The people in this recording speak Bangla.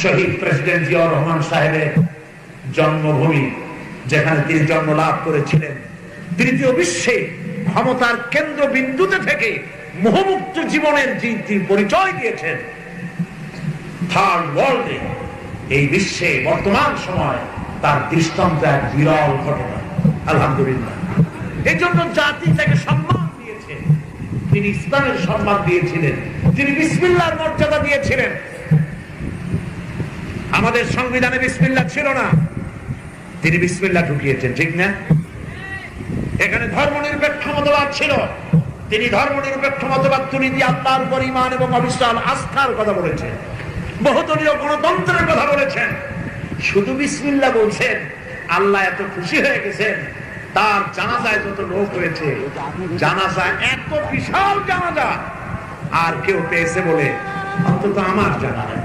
শহীদ প্রেসিডেন্ট জিয়াউর রহমান সাহেবের জন্মভূমি, যেখানে তিনি জন্ম লাভ করেছিলেন, তৃতীয় বিশ্বে ক্ষমতার কেন্দ্রবিন্দুতে থেকে মোহমুক্ত জীবনের তিনি পরিচয় দিয়েছেন। থার্ড ওয়ার্ল্ডে, এই বিশ্বে বর্তমান সময় তার দৃষ্টান্ত এক বিরল ঘটনা। আলহামদুলিল্লাহ। এই জন্য জাতি তাকে সম্মান দিয়েছে। তিনি ইসলামের সম্মান দিয়েছিলেন, তিনি বিসমিল্লাহর মর্যাদা দিয়েছিলেন। আমাদের সংবিধানে বিসমিল্লাহ ছিল না, তিনি বিসমিল্লাহ ঢুকিয়েছেন, ঠিক না? এখানে ধর্মনিরপেক্ষ মতবাদ ছিল, তিনি ধর্মনিরপেক্ষ মতবাদ তুলে দিয়ে আল্লাহর উপর ঈমান এবং অবিচল আস্থার কথা বলেছেন, বহুদলীয় গণতন্ত্রের কথা বলেছেন। শুধু বিসমিল্লাহ বলছেন, আল্লাহ এত খুশি হয়ে গেছেন। তার জানাজায় যত লোক হয়েছে, জানাজা এত বিশাল জানাজা আর কেউ পেয়েছে বলে অন্তত আমার জানা নাই।